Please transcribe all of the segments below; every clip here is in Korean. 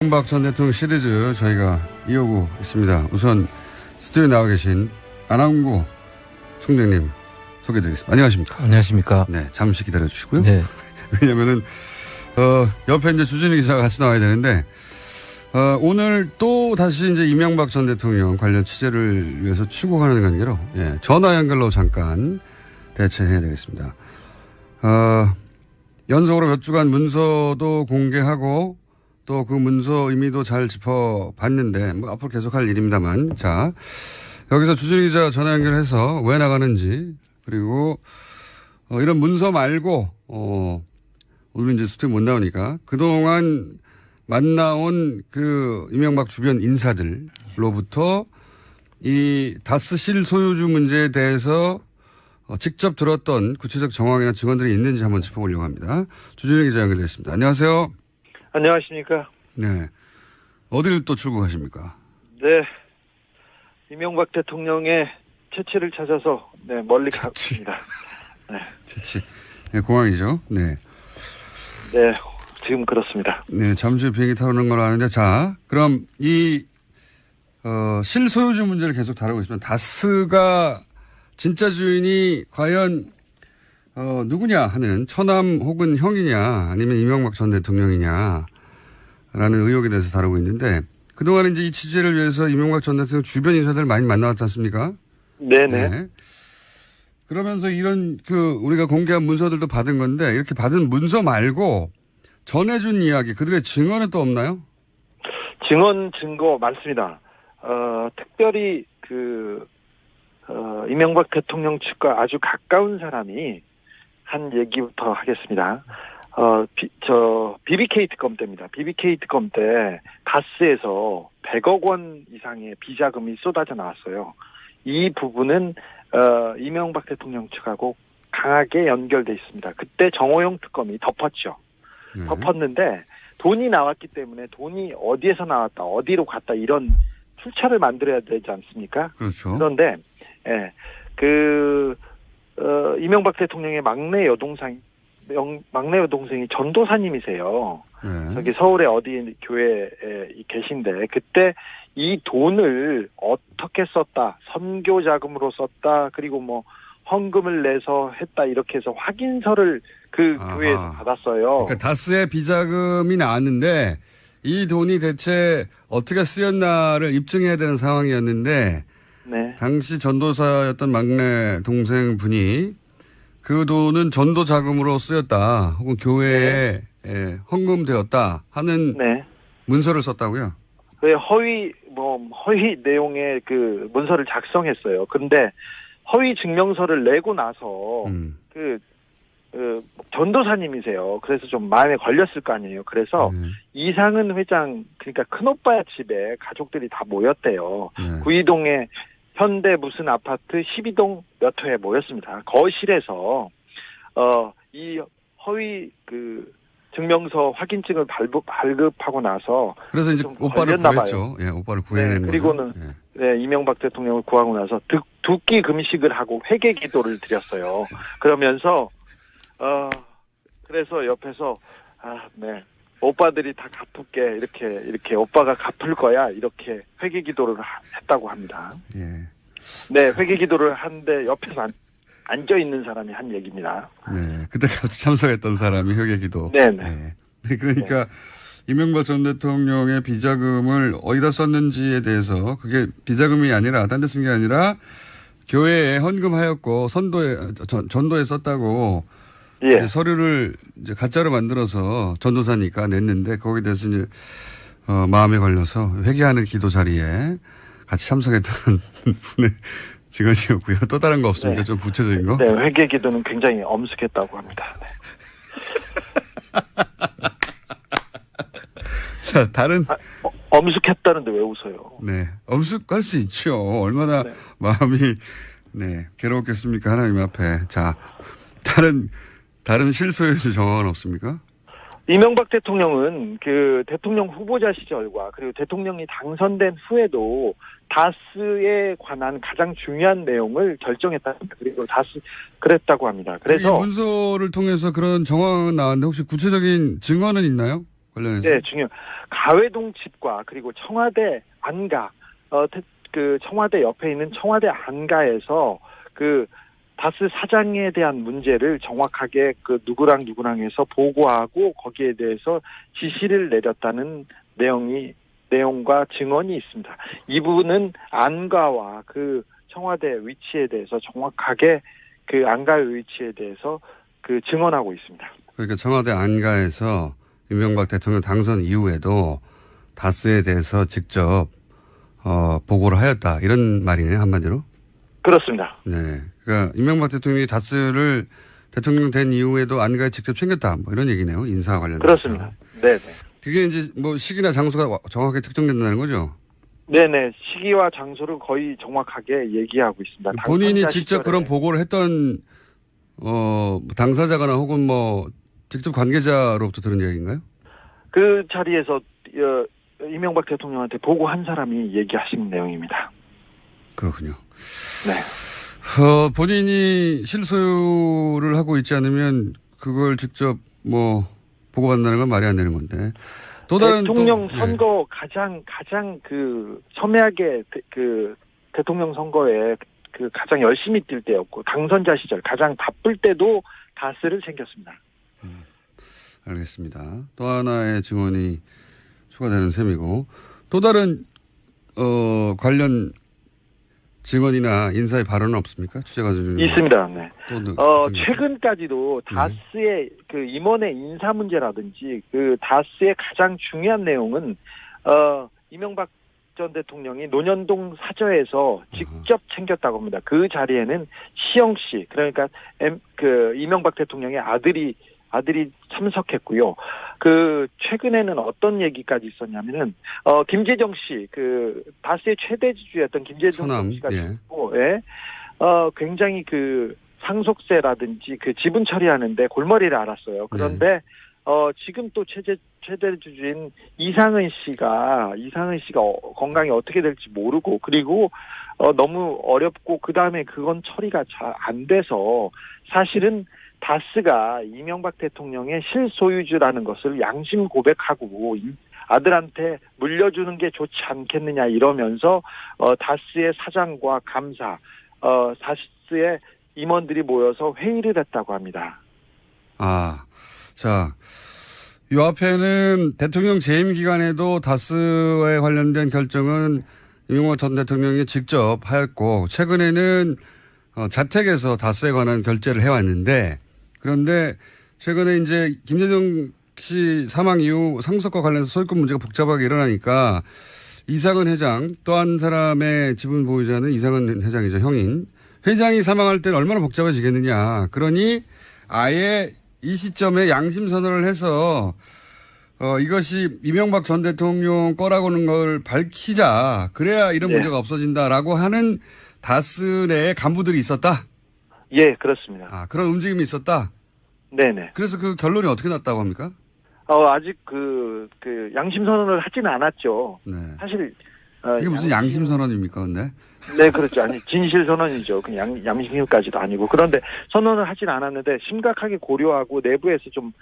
이명박 전 대통령 시리즈 저희가 이어오고 있습니다. 우선 스튜디오에 나와 계신 안항구 총장님 소개해드리겠습니다. 안녕하십니까? 안녕하십니까? 네, 잠시 기다려주시고요. 네. 왜냐면은 옆에 이제 주진우 기자가 같이 나와야 되는데 오늘 또 다시 이제 이명박 전 대통령 관련 취재를 위해서 출국하는 관계로 전화 연결로 잠깐 대체해야 되겠습니다. 연속으로 몇 주간 문서도 공개하고 또 그 문서 의미도 잘 짚어봤는데 뭐 앞으로 계속할 일입니다만 자 여기서 주진우 기자 전화 연결해서 왜 나가는지 그리고 이런 문서 말고 오늘 이제 스튜디오 못 나오니까 그동안 만나온 그 이명박 주변 인사들로부터 이 다스 실소유주 문제에 대해서 직접 들었던 구체적 정황이나 증언들이 있는지 한번 짚어보려고 합니다. 주진우 기자 연결됐습니다. 안녕하세요. 안녕하십니까. 네. 어디를 또 출국하십니까? 네. 이명박 대통령의 채취를 찾아서 멀리 갔습니다. 네. 채취. 네, 공항이죠. 네. 네. 지금 그렇습니다. 네. 잠시 비행기 타러 오는 걸 아는데 자 그럼 이 실소유주 문제를 계속 다루고 있습니다. 다스가 진짜 주인이 과연 누구냐 하는 처남 혹은 형이냐 아니면 이명박 전 대통령이냐 라는 의혹에 대해서 다루고 있는데 그동안 이제 이 취재를 위해서 이명박 전 대통령 주변 인사들 많이 만나왔지 않습니까? 네네. 네. 그러면서 이런 우리가 공개한 문서들도 받은 건데 이렇게 받은 문서 말고 전해준 이야기 그들의 증언은 또 없나요? 증거 많습니다. 특별히 이명박 대통령 측과 아주 가까운 사람이 한 얘기부터 하겠습니다. BBK 특검 때입니다. BBK 특검 때 다스에서 100억 원 이상의 비자금이 쏟아져 나왔어요. 이 부분은 이명박 대통령 측하고 강하게 연결돼 있습니다. 그때 정호영 특검이 덮었죠. 덮었는데 돈이 나왔기 때문에 돈이 어디에서 나왔다, 어디로 갔다 이런 출처를 만들어야 되지 않습니까? 그렇죠. 그런데 이명박 대통령의 막내 여동생이 전도사님이세요. 네. 저기 서울의 어디 교회에 계신데 그때 이 돈을 어떻게 썼다, 선교 자금으로 썼다, 그리고 뭐 헌금을 내서 했다 이렇게 해서 확인서를 교회에서 받았어요. 그러니까 다스의 비자금이 나왔는데 이 돈이 대체 어떻게 쓰였나를 입증해야 되는 상황이었는데 네. 당시 전도사였던 막내 동생분이 그 돈은 전도 자금으로 쓰였다 혹은 교회에 헌금되었다 하는 문서를 썼다고요? 허위 내용의 문서를 작성했어요. 그런데 허위 증명서를 내고 나서 전도사님이세요. 그래서 좀 마음에 걸렸을 거 아니에요. 그래서 이상은 회장 그러니까 큰오빠 집에 가족들이 다 모였대요. 구이동에 현대 무슨 아파트 12동 몇 호에 모였습니다. 거실에서 이 허위 증명서 확인증을 발급하고 나서 그래서 이제 오빠를 구했죠. 예, 오빠를 구해낸 그리고는 이명박 대통령을 구하고 나서 두 끼 금식을 하고 회개 기도를 드렸어요. 그러면서 그래서 옆에서 오빠들이 다 갚을게 이렇게 오빠가 갚을 거야 이렇게 회개 기도를 했다고 합니다. 예. 네, 회개 기도를 하는데 옆에서 앉아 있는 사람이 한 얘기입니다. 네, 그때 같이 참석했던 사람이 회개 기도. 네네. 네. 그러니까 이명박 전 대통령의 비자금을 어디다 썼는지에 대해서 그게 비자금이 아니라 딴 데 쓴 게 아니라 교회에 헌금하였고 전도에 썼다고 이제 서류를 이제 가짜로 만들어서 전도사니까 냈는데 거기에 대해서 이제 마음에 걸려서 회개하는 기도 자리에 같이 참석했던 분의 증언이었고요. 또 다른 거 없습니까? 좀 구체적인 거? 네, 회개 기도는 굉장히 엄숙했다고 합니다. 네. 자, 다른 엄숙했다는데 왜 웃어요? 네, 엄숙할 수 있죠. 얼마나 마음이 괴로웠겠습니까? 하나님 앞에. 자, 다른 실소유주 정황은 없습니까? 이명박 대통령은 대통령 후보자 시절과 그리고 대통령이 당선된 후에도 다스에 관한 가장 중요한 내용을 결정했다. 그리고 그랬다고 합니다. 그래서 이 문서를 통해서 그런 정황은 나왔는데 혹시 구체적인 증언은 있나요? 관련해서? 네, 가회동 집과 그리고 청와대 안가, 그 청와대 옆에 있는 청와대 안가에서 그 다스 사장에 대한 문제를 정확하게 그 누구랑 해서 보고하고 거기에 대해서 지시를 내렸다는 내용과 증언이 있습니다. 이 부분은 안가와 그 청와대 위치에 대해서 정확하게 그 안가의 위치에 대해서 그 증언하고 있습니다. 그러니까 청와대 안가에서 이명박 대통령 당선 이후에도 다스에 대해서 직접 보고를 하였다. 이런 말이네요, 한마디로. 그렇습니다. 네. 그러니까 이명박 대통령이 다스를 대통령 된 이후에도 안가에 직접 챙겼다. 뭐 이런 얘기네요. 인사와 관련해서. 그렇습니다. 네네. 그게 이제 뭐 시기나 장소가 정확하게 특정된다는 거죠? 네네. 시기와 장소를 거의 정확하게 얘기하고 있습니다. 본인이 직접 그런 보고를 했던 당사자거나 혹은 뭐 직접 관계자로부터 들은 얘기인가요? 그 자리에서 이명박 대통령한테 보고한 사람이 얘기하신 내용입니다. 그렇군요. 네. 본인이 실소유를 하고 있지 않으면 그걸 직접 뭐 보고받는다는 건 말이 안 되는 건데. 또 다른 대통령 선거 가장 그 첨예하게 그 대통령 선거에 그 가장 열심히 뛸 때였고 당선자 시절 가장 바쁠 때도 다스를 챙겼습니다. 알겠습니다. 또 하나의 증언이 추가되는 셈이고 또 다른 관련 증언이나 인사의 발언은 없습니까? 취재가 좀 있습니다. 네. 최근까지도 네. 다스의 그 임원의 인사 문제라든지 그 다스의 가장 중요한 내용은 이명박 전 대통령이 논현동 사저에서 직접 챙겼다고 합니다. 그 자리에는 시영 씨, 그러니까 그 이명박 대통령의 아들이 참석했고요. 그 최근에는 어떤 얘기까지 있었냐면은 김재정 씨, 그 다스의 최대 지주였던 김재정 씨가 있고, 예. 굉장히 그 상속세라든지 그 지분 처리하는데 골머리를 앓았어요. 그런데 지금 또 최대 주주인 이상은 씨가 건강이 어떻게 될지 모르고 그리고 너무 어렵고 그 다음에 그건 처리가 잘 안 돼서 사실은 다스가 이명박 대통령의 실소유주라는 것을 양심 고백하고 아들한테 물려주는 게 좋지 않겠느냐 이러면서 다스의 사장과 감사, 다스의 임원들이 모여서 회의를 했다고 합니다. 자, 이 앞에는 대통령 재임 기간에도 다스에 관련된 결정은 이명박 전 대통령이 직접 하였고 최근에는 자택에서 다스에 관한 결재를 해왔는데 그런데 최근에 이제 김재정 씨 사망 이후 상속과 관련해서 소유권 문제가 복잡하게 일어나니까 이상은 회장 또 한 사람의 지분 보유자는 이상은 회장이죠. 형인. 회장이 사망할 때는 얼마나 복잡해지겠느냐. 그러니 아예 이 시점에 양심 선언을 해서 이것이 이명박 전 대통령 거라고는 걸 밝히자. 그래야 이런 문제가 없어진다라고 하는 다스 내에 간부들이 있었다? 예, 그렇습니다. 그런 움직임이 있었다? 네네. 그래서 그 결론이 어떻게 났다고 합니까? 아직 그 양심 선언을 하지는 않았죠. 네. 사실 이게 무슨 양심 선언입니까, 근데? 네, 그렇죠. 아니 진실 선언이죠. 그냥 양심까지도 아니고 그런데 선언을 하진 않았는데 심각하게 고려하고 내부에서 좀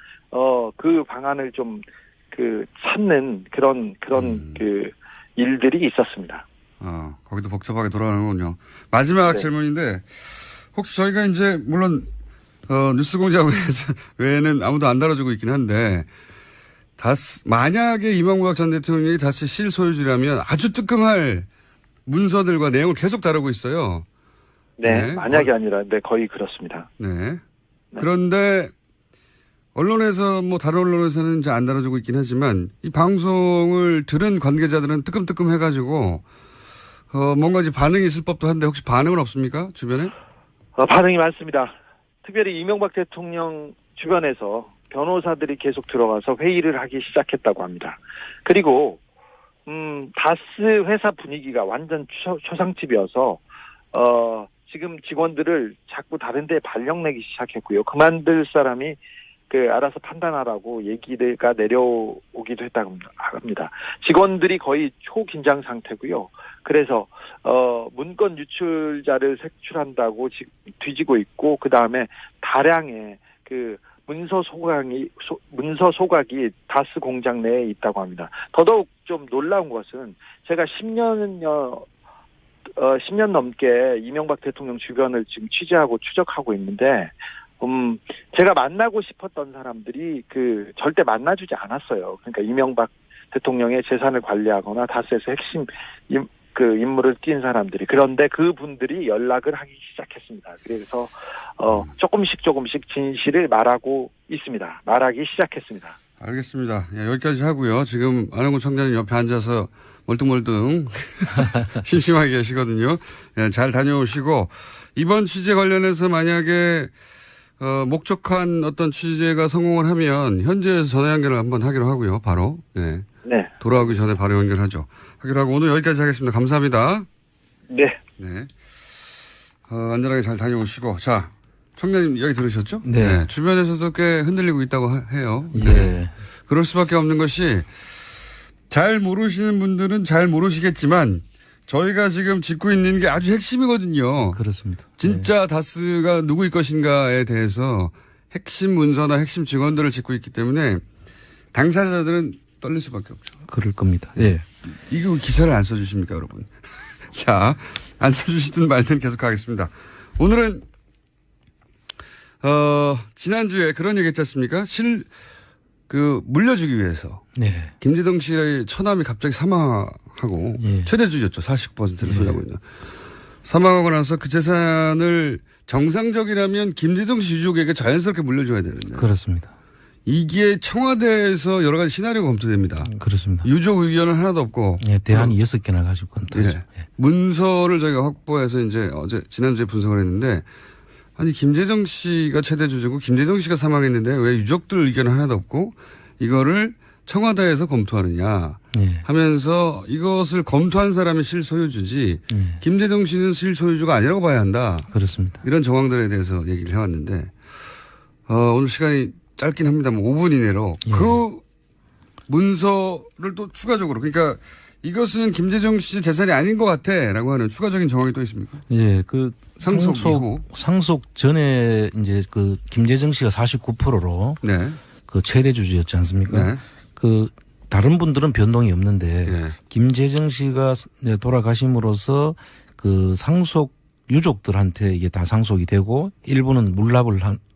그 방안을 좀 찾는 그런 그 일들이 있었습니다. 거기도 복잡하게 돌아가는군요. 마지막 질문인데 혹시 저희가 이제 물론 뉴스공장 외에는 아무도 안 다뤄주고 있긴 한데 만약에 이명박 전 대통령이 다시 실소유주라면 아주 뜨끔할 문서들과 내용을 계속 다루고 있어요. 네, 만약이 아니라 거의 그렇습니다. 네. 그런데 언론에서 다른 언론에서는 이제 안 다뤄주고 있긴 하지만 이 방송을 들은 관계자들은 뜨끔뜨끔 해가지고 뭔가 이제 반응이 있을 법도 한데 혹시 반응은 없습니까? 주변에? 반응이 많습니다. 특별히 이명박 대통령 주변에서 변호사들이 계속 들어가서 회의를 하기 시작했다고 합니다. 그리고 다스 회사 분위기가 완전 초상집이어서 지금 직원들을 자꾸 다른 데 발령내기 시작했고요. 그만둘 사람이 알아서 판단하라고 얘기가 내려오기도 했다고 합니다. 직원들이 거의 초긴장 상태고요. 그래서 문건 유출자를 색출한다고 뒤지고 있고 그 다음에 다량의 문서 소각이 다스 공장 내에 있다고 합니다. 더더욱 좀 놀라운 것은 제가 10년 넘게 이명박 대통령 주변을 지금 취재하고 추적하고 있는데, 제가 만나고 싶었던 사람들이 절대 만나주지 않았어요. 그러니까 이명박 대통령의 재산을 관리하거나 다스에서 핵심 인물을 띈 사람들이. 그런데 그분들이 연락을 하기 시작했습니다. 그래서 조금씩 진실을 말하기 시작했습니다. 알겠습니다. 예, 여기까지 하고요. 지금 안홍구 청장님 옆에 앉아서 멀뚱멀뚱 심심하게 계시거든요. 예, 잘 다녀오시고, 이번 취재 관련해서 만약에 목적한 어떤 취재가 성공을 하면 현지에서 전화 연결을 한번 하기로 하고요. 바로. 네. 네. 돌아오기 전에 바로 연결하죠. 하기로 하고 오늘 여기까지 하겠습니다. 감사합니다. 네. 네. 안전하게 잘 다녀오시고. 자, 청장님 이야기 들으셨죠? 네. 네. 주변에서도 꽤 흔들리고 있다고 해요. 예. 네. 그럴 수밖에 없는 것이, 잘 모르시는 분들은 잘 모르시겠지만 저희가 지금 짚고 있는 게 아주 핵심이거든요. 그렇습니다. 진짜 다스가 누구일 것인가에 대해서 핵심 문서나 핵심 직원들을 짚고 있기 때문에 당사자들은 떨릴 수밖에 없죠. 그럴 겁니다. 예. 이거 기사를 안 써주십니까, 여러분? 자, 안 써주시든 말든 계속 하겠습니다. 오늘은 지난주에 그런 얘기 했지 않습니까? 물려주기 위해서. 네. 김재동 씨의 처남이 갑자기 사망하고, 예. 최대주였죠. 49%를 소유하고 있는. 사망하고 나서 그 재산을 정상적이라면 김재동 씨 유족에게 자연스럽게 물려줘야 되는데. 그렇습니다. 이게 청와대에서 여러 가지 시나리오가 검토됩니다. 그렇습니다. 유족 의견은 하나도 없고. 예, 대안이 6개나 가지고 검토하죠. 예. 문서를 저희가 확보해서 이제 지난주에 분석을 했는데, 아니, 김재정 씨가 최대 주주고 김재정 씨가 사망했는데 왜 유족들 의견은 하나도 없고 이거를 청와대에서 검토하느냐 예. 하면서 이것을 검토한 사람이 실소유주지 예. 김재정 씨는 실소유주가 아니라고 봐야 한다. 그렇습니다. 이런 정황들에 대해서 얘기를 해왔는데, 오늘 시간이 짧긴 합니다만 5분 이내로 예. 그 문서를 또 추가적으로, 그러니까 이것은 김재정 씨 재산이 아닌 것 같아라고 하는 추가적인 정황이 또 있습니까? 예, 상속 전에 이제 김재정 씨가 49%로 네. 최대 주주였지 않습니까? 네. 다른 분들은 변동이 없는데 네. 김재정 씨가 돌아가심으로써 상속 유족들한테 이게 다 상속이 되고 일부는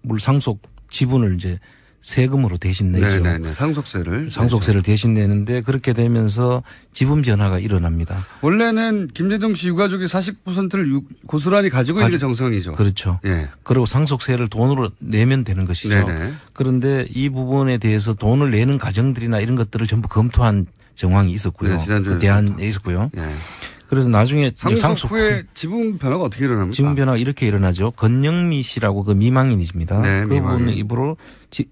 물상속 지분을 이제 세금으로 대신 내죠. 네네네. 상속세를 대신 내는데 그렇게 되면서 지분 변화가 일어납니다. 원래는 김재정 씨 유가족이 49%를 고스란히 가지고 있는 게 정상이죠. 그렇죠. 예. 그리고 상속세를 돈으로 내면 되는 것이죠. 네네. 그런데 이 부분에 대해서 돈을 내는 가정들이나 이런 것들을 전부 검토한 정황이 있었고요. 네, 지난주에 대안에 있었고요. 예. 그래서 나중에 상속 후에 지분 변화가 어떻게 일어납니까? 지분 변화가 이렇게 일어나죠. 건영미 씨라고 미망인이십니다. 네, 그분의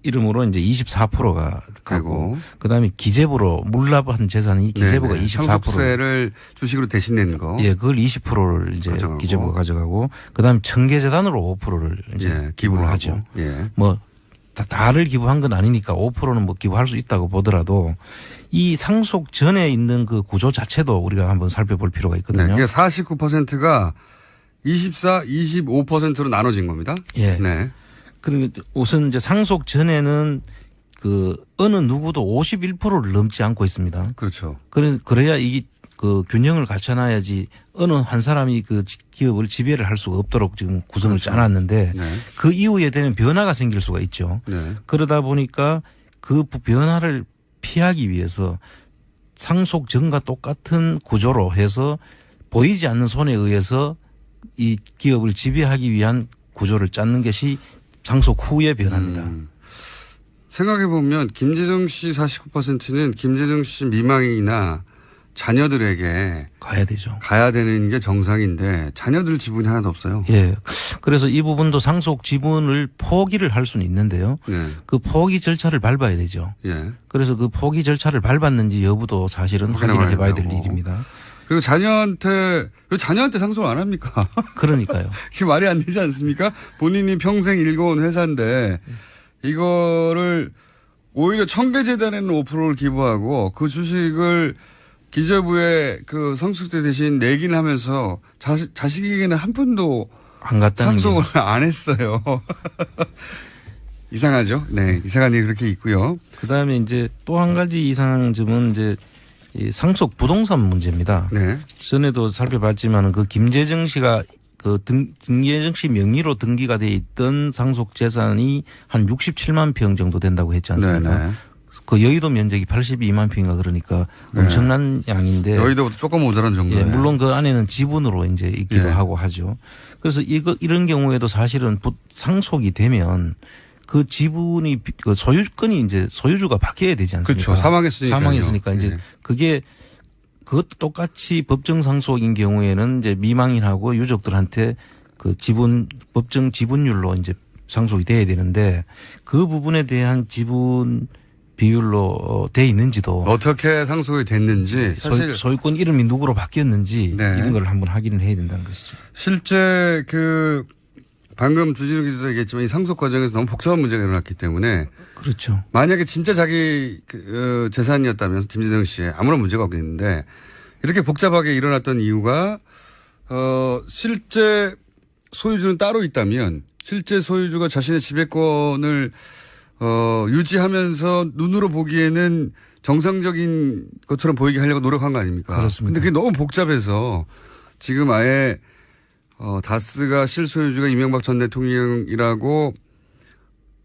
이름으로 이제 24%가 가고, 그다음에 기재부로 물납한 재산이 기재부가 24%. 상속세를 주식으로 대신 내는 거. 예, 그걸 20%를 이제 가져가고. 기재부가 가져가고, 그다음에 청계재단으로 5%를 이제 기부를 하죠. 예. 다를 기부한 건 아니니까 5%는 기부할 수 있다고 보더라도 이 상속 전에 있는 그 구조 자체도 우리가 한번 살펴볼 필요가 있거든요. 네, 그러니까 49%가 24, 25%로 나눠진 겁니다. 예. 네. 그리고 우선 이제 상속 전에는 어느 누구도 51%를 넘지 않고 있습니다. 그렇죠. 그래야 이게 균형을 갖춰놔야지 어느 한 사람이 기업을 지배를 할 수가 없도록 지금 구성을 그렇죠. 짜놨는데 네. 그 이후에 되면 변화가 생길 수가 있죠. 네. 그러다 보니까 그 변화를 피하기 위해서 상속 전과 똑같은 구조로 해서 보이지 않는 손에 의해서 이 기업을 지배하기 위한 구조를 짜는 것이 상속 후의 변화입니다. 생각해보면 김재정 씨 49%는 김재정 씨 미망이나 자녀들에게 가야 되는 게 정상인데 자녀들 지분이 하나도 없어요. 예. 그래서 이 부분도 상속 지분을 포기를 할 수는 있는데요. 네. 그 포기 절차를 밟아야 되죠. 예. 그래서 그 포기 절차를 밟았는지 여부도 사실은 확인을 해봐야 될 일입니다. 그리고 자녀한테 상속을 안 합니까? 그러니까요. 그게 말이 안 되지 않습니까? 본인이 평생 일궈온 회사인데 이거를 오히려 청계재단에는 5%를 기부하고 그 주식을 기재부에 상속세 대신 내기는 하면서 자식에게는 한 푼도 안 갔다는 상속을 안 했어요. 이상하죠. 네. 이상한 일이 그렇게 있고요. 그다음에 이제 또 한 가지 이상한 점은 이제 이 상속 부동산 문제입니다. 네. 전에도 살펴봤지만은 그 김재정 씨가 김재정 씨 명의로 등기가 돼 있던 상속 재산이 한 67만 평 정도 된다고 했지 않습니까? 네네. 그 여의도 면적이 82만 평인가 그러니까 엄청난 양인데. 여의도보다 조금 모자란 정도예요. 예, 물론 그 안에는 지분으로 이제 있기도 예. 하고 하죠. 그래서 이런 경우에도 사실은 상속이 되면 그 지분이 그 소유권이 이제 소유주가 바뀌어야 되지 않습니까? 그렇죠. 사망했으니까 이제 예. 그게 그것도 똑같이 법정 상속인 경우에는 이제 미망인하고 유족들한테 그 법정 지분율로 이제 상속이 돼야 되는데 그 부분에 대한 지분 비율로 돼 있는지도 어떻게 상속이 됐는지 사실 소유권 이름이 누구로 바뀌었는지 네. 이런 걸 한번 확인을 해야 된다는 것이죠. 실제 그 방금 주진우 기자도 얘기했지만 이 상속 과정에서 너무 복잡한 문제가 일어났기 때문에 그렇죠. 만약에 진짜 자기 재산이었다면 김재정 씨의 아무런 문제가 없겠는데 이렇게 복잡하게 일어났던 이유가 실제 소유주는 따로 있다면 실제 소유주가 자신의 지배권을 유지하면서 눈으로 보기에는 정상적인 것처럼 보이게 하려고 노력한 거 아닙니까? 그렇습니다. 근데 그게 너무 복잡해서 지금 아예 다스가 실소유주가 이명박 전 대통령이라고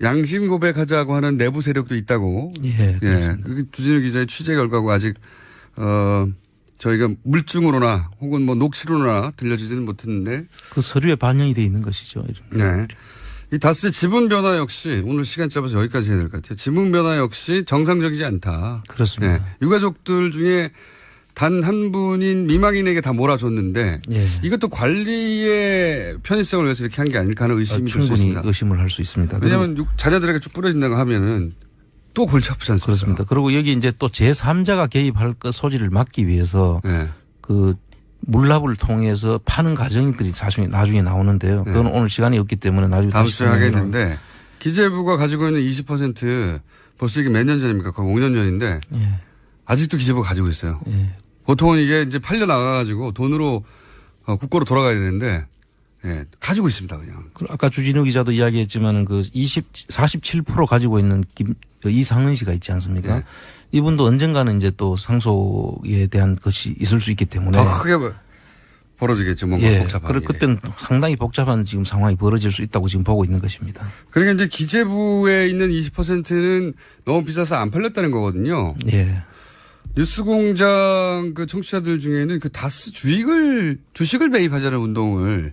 양심 고백하자고 하는 내부 세력도 있다고. 예. 예. 그게 주진우 기자의 취재 결과고 아직 저희가 물증으로나 혹은 뭐 녹취로나 들려주지는 못했는데 그 서류에 반영이 돼 있는 것이죠. 네. 이 다스의 지분 변화 역시 오늘 시간 짧아서 여기까지 해야 될 것 같아요. 지분 변화 역시 정상적이지 않다. 그렇습니다. 네. 유가족들 중에 단 한 분인 미망인에게 다 몰아줬는데 예. 이것도 관리의 편의성을 위해서 이렇게 한 게 아닐까 하는 의심이 들 수 충분히 있습니다. 의심을 할 수 있습니다. 왜냐하면 자녀들에게 쭉 뿌려진다고 하면은 또 골치 아프지 않습니까? 그렇습니다. 그리고 여기 이제 또 제3자가 개입할 그 소지를 막기 위해서 네. 그 물납을 통해서 파는 과정들이 나중에 나오는데요. 그건 네. 오늘 시간이 없기 때문에 나중에 다음 다시 주에 하겠는데 기재부가 가지고 있는 20% 벌써 이게 몇 년 전입니까? 거의 5년 전인데 예. 아직도 기재부가 가지고 있어요. 예. 보통은 이게 이제 팔려 나가가지고 돈으로 국고로 돌아가야 되는데 예, 가지고 있습니다 그냥. 아까 주진우 기자도 이야기했지만은 그 47% 가지고 있는 이상은 씨가 있지 않습니까? 네. 이분도 언젠가는 이제 또 상속에 대한 것이 있을 수 있기 때문에 더 크게 벌어지겠죠. 뭔가 예. 복잡한 그럴 일이. 그때는 상당히 복잡한 지금 상황이 벌어질 수 있다고 지금 보고 있는 것입니다. 그러니까 이제 기재부에 있는 20%는 너무 비싸서 안 팔렸다는 거거든요. 예. 뉴스공장 그 청취자들 중에는 그 다스 주식을 매입하자는 운동을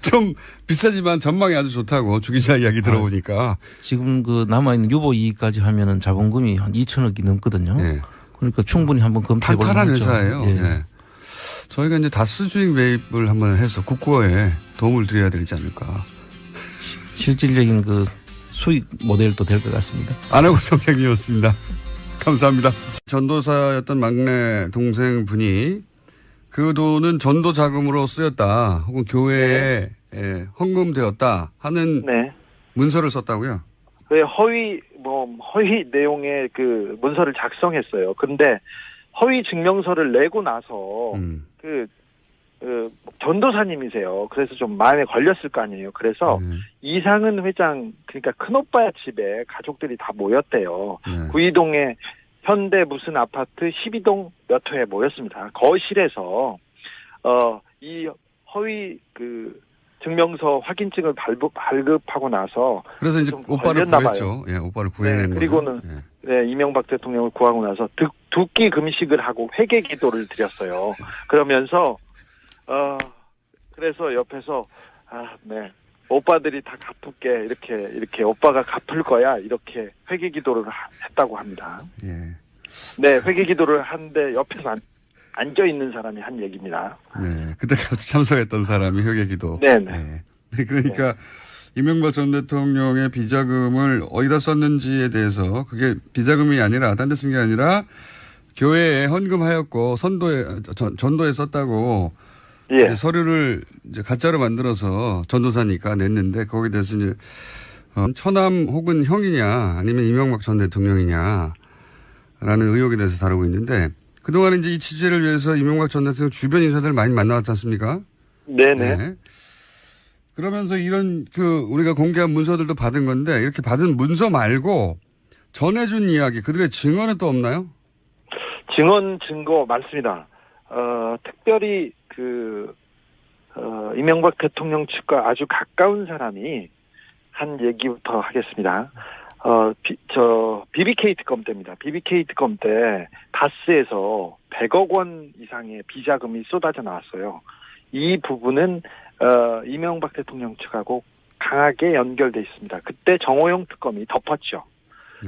좀 비싸지만 전망이 아주 좋다고 주 기자 이야기 들어보니까. 지금 그 남아있는 유보 이익까지 하면은 자본금이 한 2천억이 넘거든요. 예. 그러니까 충분히 한번 검토해 볼 탄탄한 만하죠. 회사예요. 예. 예. 저희가 이제 다스 주식 매입을 한번 해서 국고에 도움을 드려야 되지 않을까. 실질적인 그 수익 모델도 될 것 같습니다. 안하고 정장이었습니다. 감사합니다. 전도사였던 막내 동생분이 그 돈은 전도 자금으로 쓰였다 혹은 교회에 헌금되었다 하는 네. 문서를 썼다고요? 그 허위 내용의 그 문서를 작성했어요. 근데 허위 증명서를 내고 나서 전도사님이세요. 그래서 좀 마음에 걸렸을 거 아니에요. 그래서 이상은 회장, 그러니까 큰오빠 집에 가족들이 다 모였대요. 네. 구이동에 현대 무슨 아파트 12동 몇 호에 모였습니다. 거실에서 이 허위 그 증명서 확인증을 발급하고 나서 그래서 이제 오빠를 구했죠. 예, 오빠를 구해낸 거죠. 그리고는 네, 이명박 대통령을 구하고 나서 두 끼 금식을 하고 회개 기도를 드렸어요. 그러면서 그래서 옆에서 네. 오빠들이 다 갚을게 이렇게 오빠가 갚을 거야 이렇게 회개 기도를 했다고 합니다. 예. 네, 회개 기도를 하는데 옆에서 앉아 있는 사람이 한 얘기입니다. 네, 그때 같이 참석했던 사람이 회개기도. 네네. 네, 그러니까 이명박 전 대통령의 비자금을 어디다 썼는지에 대해서 그게 비자금이 아니라 딴 데 쓴 게 아니라 교회에 헌금하였고 전도에 썼다고. 예. 이제 서류를 이제 가짜로 만들어서 전도사니까 냈는데 거기에 대해서 이제 처남 혹은 형이냐 아니면 이명박 전 대통령이냐라는 의혹에 대해서 다루고 있는데 그동안 이제 이 취재를 위해서 이명박 전 대통령 주변 인사들 많이 만나왔지 않습니까? 네네. 네. 그러면서 이런 우리가 공개한 문서들도 받은 건데 이렇게 받은 문서 말고 전해준 이야기 그들의 증언은 또 없나요? 증언 증거 많습니다. 특별히 이명박 대통령 측과 아주 가까운 사람이 한 얘기부터 하겠습니다. BBK 특검 때입니다. BBK 특검 때 다스에서 100억 원 이상의 비자금이 쏟아져 나왔어요. 이 부분은 이명박 대통령 측하고 강하게 연결돼 있습니다. 그때 정호영 특검이 덮었죠.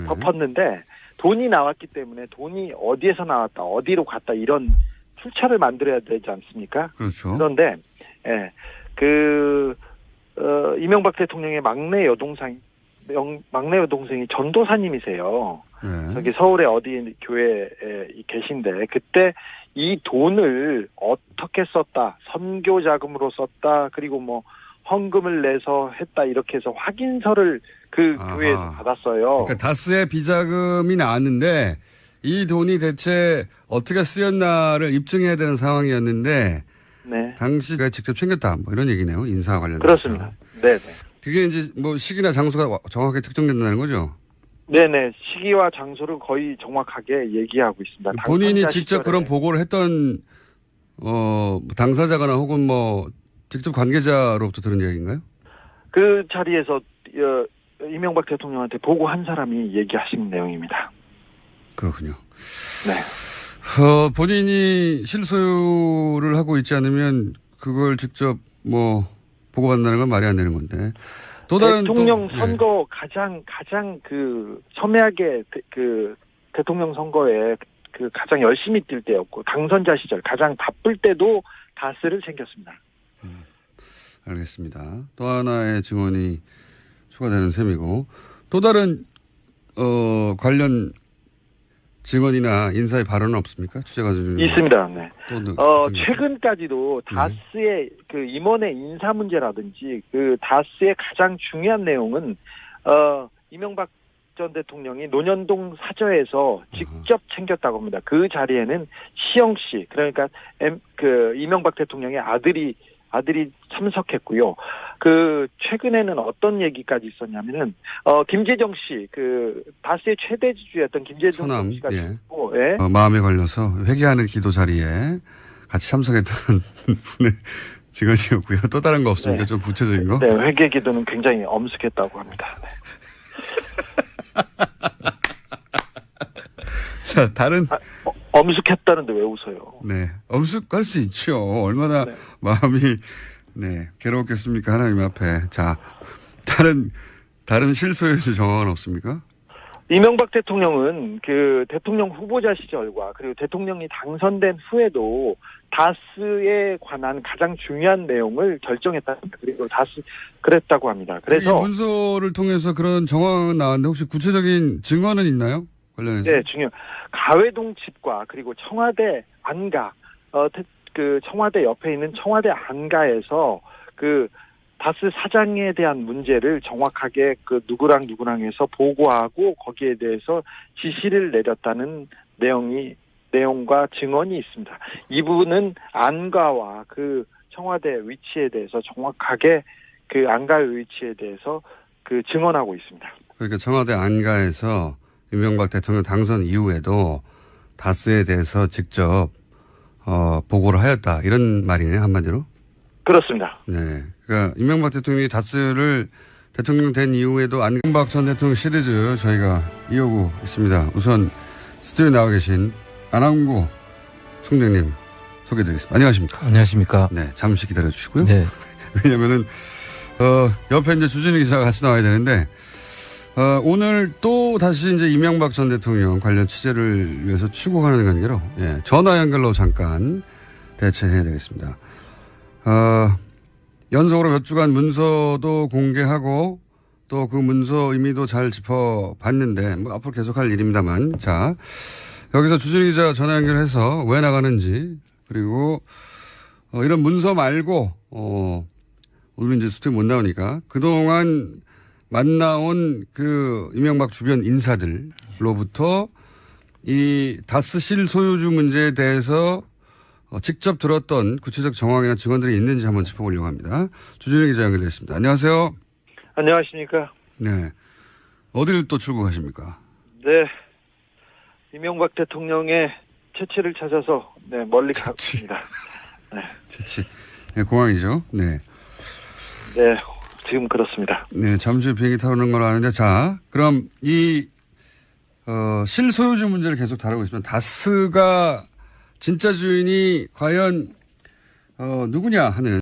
덮었는데 돈이 나왔기 때문에 돈이 어디에서 나왔다, 어디로 갔다 이런 출처를 만들어야 되지 않습니까? 그렇죠. 그런데 이명박 대통령의 막내 여동생이 전도사님이세요. 네. 저기 서울의 어디 교회에 계신데 그때 이 돈을 어떻게 썼다, 선교 자금으로 썼다, 그리고 뭐 헌금을 내서 했다 이렇게 해서 확인서를 교회에서 받았어요. 그러니까 다스의 비자금이 나왔는데 이 돈이 대체 어떻게 쓰였나를 입증해야 되는 상황이었는데 네. 당시가 직접 챙겼다 뭐 이런 얘기네요. 인사와 관련해서. 그렇습니다. 네네. 그게 이제 뭐 시기나 장소가 정확하게 특정된다는 거죠? 네네. 시기와 장소를 거의 정확하게 얘기하고 있습니다. 본인이 당선자 직접 시절에. 그런 보고를 했던 당사자거나 혹은 뭐 직접 관계자로부터 들은 이야기인가요? 그 자리에서 이명박 대통령한테 보고한 사람이 얘기하신 내용입니다. 그렇군요. 네. 본인이 실소유를 하고 있지 않으면 그걸 직접 뭐 보고받는다는 건 말이 안 되는 건데. 또 다른 대통령 선거 가장 첨예하게 대통령 선거에 가장 열심히 뛸 때였고 당선자 시절 가장 바쁠 때도 다스를 챙겼습니다. 알겠습니다. 또 하나의 증언이 추가되는 셈이고 또 다른 관련 증언이나 인사의 발언은 없습니까? 취재가 좀 있습니다. 네. 최근까지도 네. 다스의 임원의 인사 문제라든지 다스의 가장 중요한 내용은 이명박 전 대통령이 논현동 사저에서 직접 챙겼다고 합니다. 그 자리에는 시영 씨, 그러니까 이명박 대통령의 아들이 참석했고요. 최근에는 어떤 얘기까지 있었냐면은, 김재정 씨, 다스의 최대 지주였던 김재정 처남, 씨가 예. 있고, 예. 마음에 걸려서 회개하는 기도 자리에 같이 참석했던 분의 증언이었고요. 또 다른 거 없습니까? 네. 좀 구체적인 거? 네, 회개 기도는 굉장히 엄숙했다고 합니다. 네. 자, 다른. 엄숙했다는데 왜 웃어요? 네. 엄숙할 수 있죠. 얼마나 네. 마음이, 괴로웠겠습니까? 하나님 앞에. 자, 다른 실소유주 정황은 없습니까? 이명박 대통령은 대통령 후보자 시절과 그리고 대통령이 당선된 후에도 다스에 관한 가장 중요한 내용을 결정했답니다. 그리고 그랬다고 합니다. 그래서 이 문서를 통해서 그런 정황은 나왔는데 혹시 구체적인 증언은 있나요? 관련해서? 네, 가회동 집과 그리고 청와대 안가, 청와대 옆에 있는 청와대 안가에서 다스 사장에 대한 문제를 정확하게 누구랑 해서 보고하고 거기에 대해서 지시를 내렸다는 내용과 증언이 있습니다. 이 부분은 안가와 청와대 위치에 대해서 정확하게 안가의 위치에 대해서 증언하고 있습니다. 그러니까 청와대 안가에서 이명박 대통령 당선 이후에도 다스에 대해서 직접 보고를 하였다 이런 말이네요, 한마디로. 그렇습니다. 네. 그러니까 이명박 대통령이 다스를 대통령 된 이후에도 이명박 전 대통령 시리즈 저희가 이어오고 있습니다. 우선 스튜디오에 나와 계신 안항구 총장님 소개해드리겠습니다. 안녕하십니까? 안녕하십니까? 네. 잠시 기다려 주시고요. 네. 왜냐면은 옆에 이제 주진우 기자가 같이 나와야 되는데 오늘 또 다시 이제 이명박 전 대통령 관련 취재를 위해서 출국하는 관계로 전화 연결로 잠깐 대체해야 되겠습니다. 연속으로 몇 주간 문서도 공개하고 또 그 문서 의미도 잘 짚어봤는데 뭐 앞으로 계속할 일입니다만 자 여기서 주진우 기자 전화 연결해서 왜 나가는지 그리고 이런 문서 말고 오늘 이제 스튜디오 못 나오니까 그동안 만나온 이명박 주변 인사들로부터 이 다스 실소유주 문제에 대해서 직접 들었던 구체적 정황이나 증언들이 있는지 한번 짚어보려고 합니다. 주준영 기자 연결됐습니다. 안녕하세요. 안녕하십니까. 네. 어디를 또 출국하십니까? 네. 이명박 대통령의 채취를 찾아서 멀리 갔습니다. 네. 채취. 네, 공항이죠. 네. 네. 지금 그렇습니다. 네. 잠시 후에 비행기 타러 오는 걸 아는데 자, 그럼 이 실소유주 문제를 계속 다루고 있습니다. 다스가 진짜 주인이 과연 누구냐 하는